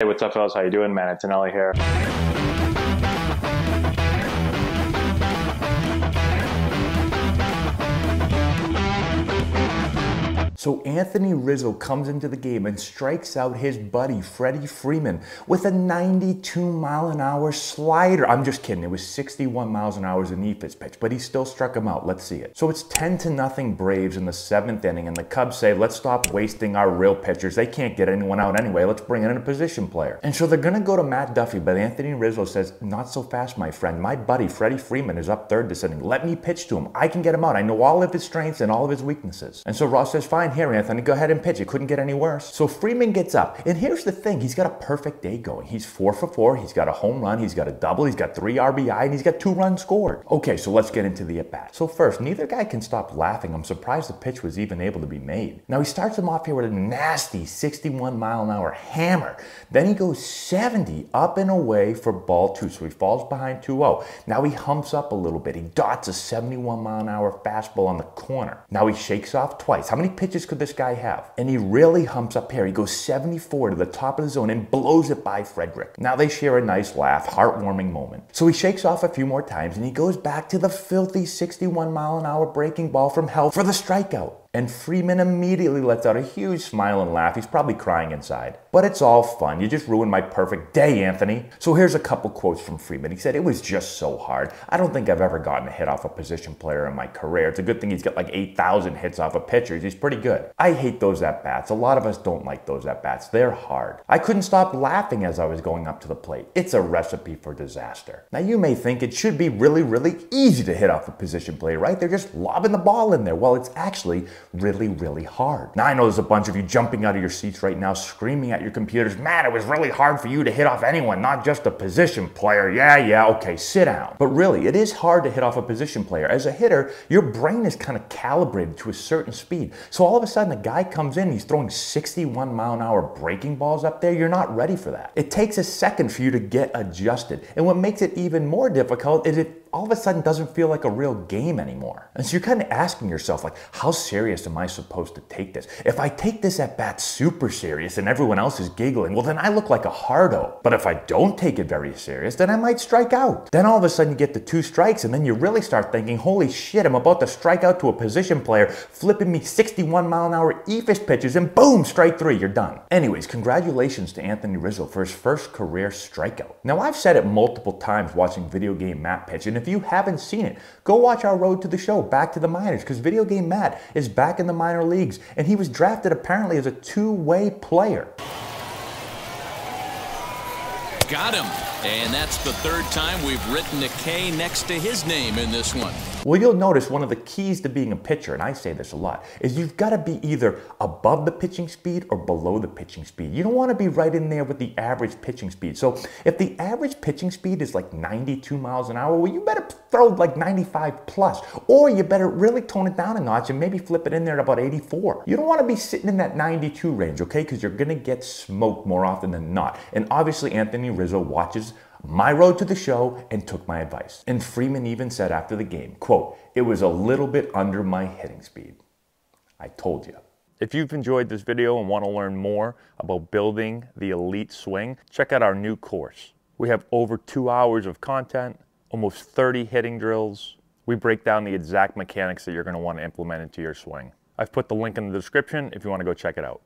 Hey, what's up, fellas? How you doing, man? It's Anelli here. So Anthony Rizzo comes into the game and strikes out his buddy Freddie Freeman with a 92-mile-an-hour slider. I'm just kidding. It was 61 miles an hour as an Ephus pitch, but he still struck him out. Let's see it. So it's 10-0 Braves in the 7th inning, and the Cubs say, let's stop wasting our real pitchers. They can't get anyone out anyway. Let's bring in a position player. And so they're going to go to Matt Duffy, but Anthony Rizzo says, not so fast, my friend. My buddy Freddie Freeman is up third this inning. Let me pitch to him. I can get him out. I know all of his strengths and all of his weaknesses. And so Ross says, fine, here, Anthony, go ahead and pitch. It couldn't get any worse. So Freeman gets up, and here's the thing. He's got a perfect day going. He's 4 for 4. He's got a home run. He's got a double. He's got 3 RBI, and he's got 2 runs scored. Okay, so let's get into the at-bat. So first, neither guy can stop laughing. I'm surprised the pitch was even able to be made. Now he starts him off here with a nasty 61-mile-an-hour hammer. Then he goes 70 up and away for ball 2, so he falls behind 2-0. Now he humps up a little bit. He dots a 71-mile-an-hour fastball on the corner. Now he shakes off twice. How many pitches could this guy have? And he really humps up here. He goes 74 to the top of the zone and blows it by Frederick. Now they share a nice laugh, heartwarming moment. So he shakes off a few more times and he goes back to the filthy 61-mile-an-hour breaking ball from hell for the strikeout. And Freeman immediately lets out a huge smile and laugh. He's probably crying inside. But it's all fun. You just ruined my perfect day, Anthony. So here's a couple quotes from Freeman. He said, it was just so hard. I don't think I've ever gotten a hit off a position player in my career. It's a good thing he's got like 8,000 hits off of pitchers. He's pretty good. I hate those at-bats. A lot of us don't like those at-bats. They're hard. I couldn't stop laughing as I was going up to the plate. It's a recipe for disaster. Now you may think it should be really, really easy to hit off a position player, right? They're just lobbing the ball in there. Well, it's actually really, really hard. Now I know there's a bunch of you jumping out of your seats right now, screaming at your computers, man, it was really hard for you to hit off anyone, not just a position player. Yeah, okay, sit down. But really, it is hard to hit off a position player. As a hitter, your brain is kind of calibrated to a certain speed. So all of a sudden, a guy comes in, he's throwing 61-mile-an-hour breaking balls up there. You're not ready for that. It takes a second for you to get adjusted. And what makes it even more difficult is it all of a sudden doesn't feel like a real game anymore. And so you're kind of asking yourself, like, how serious am I supposed to take this? If I take this at bat super serious and everyone else is giggling, well, then I look like a hardo. But if I don't take it very serious, then I might strike out. Then all of a sudden you get the 2 strikes and then you really start thinking, holy shit, I'm about to strike out to a position player flipping me 61-mile-an-hour Ephus pitches and boom, strike 3, you're done. Anyways, congratulations to Anthony Rizzo for his first career strikeout. Now I've said it multiple times watching Video Game Matt pitch, and if you haven't seen it, go watch our Road to the Show, Back to the Minors, because Video Game Matt is back in the minor leagues, and he was drafted apparently as a 2-way player. Got him. And that's the 3rd time we've written a K next to his name in this one. Well, you'll notice one of the keys to being a pitcher, and I say this a lot, is you've got to be either above the pitching speed or below the pitching speed. You don't want to be right in there with the average pitching speed. So if the average pitching speed is like 92 miles an hour, well, you better throw like 95 plus, or you better really tone it down a notch and maybe flip it in there at about 84. You don't want to be sitting in that 92 range, okay? Because you're going to get smoked more often than not. And obviously, Anthony Rizzo watches my Road to the Show and took my advice. And Freeman even said after the game, quote, it was a little bit under my hitting speed. I told you. If you've enjoyed this video and want to learn more about building the elite swing, check out our new course. We have over 2 hours of content, almost 30 hitting drills. We break down the exact mechanics that you're going to want to implement into your swing. I've put the link in the description if you want to go check it out.